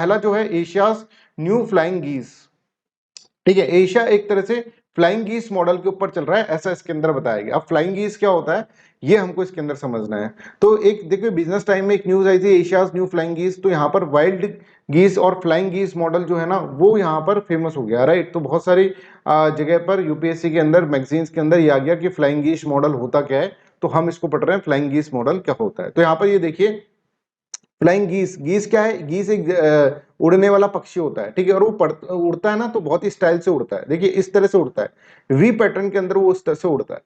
पहला जो है एशियाज न्यू फ्लाइंग गीज, ठीक है, एशिया एक तरह से फ्लाइंग गीस मॉडल के ऊपर चल रहा है, ऐसा इसके अंदर बताया गया। अब फ्लाइंग गीस क्या होता है ये हमको इसके अंदर समझना है। तो एक देखिए बिजनेस टाइम में एक न्यूज आई थी एशियाज न्यू फ्लाइंग गीस, तो यहाँ पर वाइल्ड गीस और फ्लाइंग गीस मॉडल जो है ना वो यहाँ पर फेमस हो गया, राइट। तो बहुत सारी जगह पर यूपीएससी के अंदर मैगजीन्स के अंदर ये आ गया कि फ्लाइंग गीस मॉडल होता क्या है, तो हम इसको पढ़ रहे हैं फ्लाइंग गीस मॉडल क्या होता है। तो यहाँ पर ये देखिए फ्लाइंग गीस, गीस क्या है, गीस एक उड़ने वाला पक्षी होता है, ठीक है, और वो उड़ता है ना तो बहुत ही स्टाइल से उड़ता है, देखिए इस तरह से उड़ता है, वी पैटर्न के अंदर वो इस तरह से उड़ता है।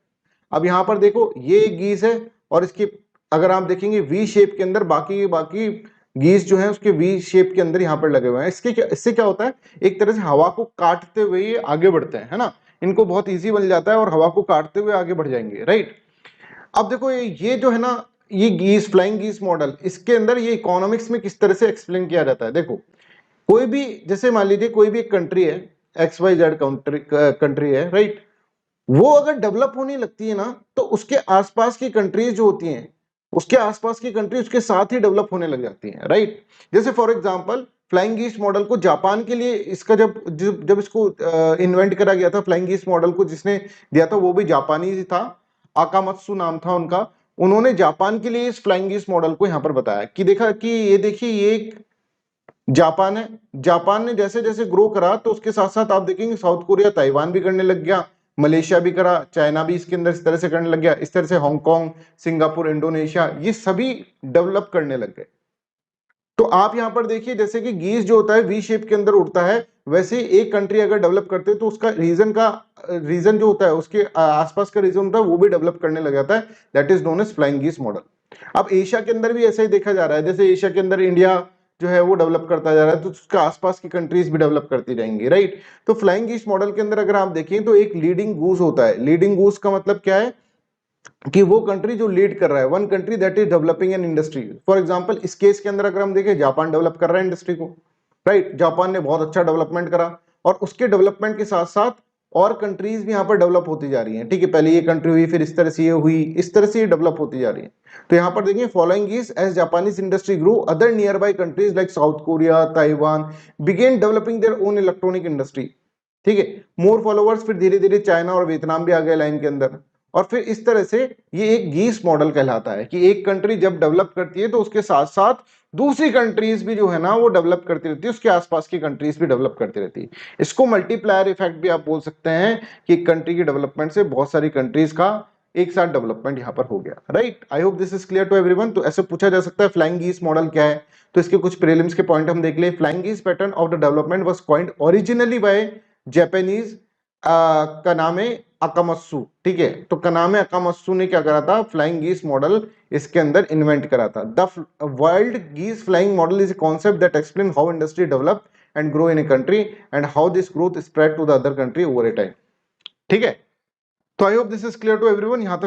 अब यहाँ पर देखो ये गीस है और इसकी अगर आप देखेंगे वी शेप के अंदर बाकी गीस जो है उसके वी शेप के अंदर यहाँ पर लगे हुए हैं। इससे क्या होता है, एक तरह से हवा को काटते हुए ये आगे बढ़ते हैं, है ना, इनको बहुत ईजी बन जाता है और हवा को काटते हुए आगे बढ़ जाएंगे, राइट। अब देखो ये जो है ना ये गीस फ्लाइंग गीस मॉडल, इसके अंदर ये इकोनॉमिक्स में किस तरह से एक्सप्लेन किया जाता है। देखो कोई भी जैसे मान लीजिए कोई भी एक कंट्री है, एक्स वाई जेड कंट्री है, राइट, वो अगर डेवलप होने लगती है ना तो उसके आसपास की कंट्रीज जो होती हैं उसके आसपास की कंट्री उसके साथ ही डेवलप होने लग जाती हैं, राइट। जैसे for example flying geese model को जापान के लिए इसका जब इसको इन्वेंट करा गया था, फ्लाइंग गीस मॉडल को जिसने दिया था वो भी जापानी ही था, आकामत्सु नाम था उनका। उन्होंने जापान के लिए इस फ्लाइंग गीस मॉडल को यहां पर बताया कि देखा कि ये देखिए ये एक जापान है, जापान ने जैसे जैसे ग्रो करा तो उसके साथ साथ आप देखेंगे साउथ कोरिया ताइवान भी करने लग गया, मलेशिया भी करा, चाइना भी इसके अंदर इस तरह से करने लग गया, इस तरह से हांगकांग, सिंगापुर, इंडोनेशिया ये सभी डेवलप करने लग गए। तो आप यहां पर देखिए जैसे कि गीज जो होता है वी शेप के अंदर उड़ता है, वैसे एक कंट्री अगर डेवलप करते हैं तो उसका रीजन जो होता है उसके आसपास का रीजन होता है वो भी डेवलप करने लग जाता है, that is known as flying geese model. अब एशिया के अंदर भी ऐसा ही देखा जा रहा है, जैसे एशिया के अंदर इंडिया जो है वो डेवलप करता जा रहा है तो उसके आसपास की कंट्रीज भी डेवलप करती जाएंगी, राइट। तो फ्लाइंग गीस मॉडल के अंदर अगर आप देखें तो एक लीडिंग गूस होता है, लीडिंग गूस का मतलब क्या है कि वो कंट्री जो लीड कर रहा है, one country that is developing an industry. For example इस केस के अंदर अगर हम देखें जापान डेवलप कर रहा है इंडस्ट्री को, राइट, जापान ने बहुत अच्छा डेवलपमेंट करा और उसके डेवलपमेंट के साथ साथ और कंट्रीज भी यहाँ पर डेवलप होती जा रही हैं, ठीक है, पहले ये कंट्री हुई फिर इस तरह से ये हुई, इस तरह से ये डेवलप होती जा रही है। तो यहाँ पर देखिए following is as Japanese industry grow other near by countries like South Korea Taiwan began developing their own electronic industry, ठीक है, मोर फॉलोवर्स, फिर धीरे धीरे चाइना और वियतनाम भी आ गए लाइन के अंदर। और फिर इस तरह से ये एक गीस मॉडल कहलाता है कि एक कंट्री जब डेवलप करती है तो उसके साथ साथ दूसरी कंट्रीज भी जो है ना वो डेवलप करती रहती है, उसके आसपास की कंट्रीज भी डेवलप करती रहती है। इसको मल्टीप्लायर इफेक्ट भी आप बोल सकते हैं कि एक कंट्री की डेवलपमेंट से बहुत सारी कंट्रीज का एक साथ डेवलपमेंट यहाँ पर हो गया, right. I hope this is clear to everyone. तो ऐसे पूछा जा सकता है फ्लाइंग गीस मॉडल क्या है, तो इसके कुछ प्रीलिम्स के पॉइंट हम देख ले। Flying geese pattern of the development was coined originally by Japanese Kaname Akamatsu, ठीक है, तो कनामे अकामत्सु ने क्या करा था, फ्लाइंग गीस मॉडल इसके अंदर इन्वेंट करा था। The world geese flying model is a concept that explain how industry develop and grow in a country and how this growth spread to the other country over a time, ठीक है। तो I hope this is clear to everyone. यहां तक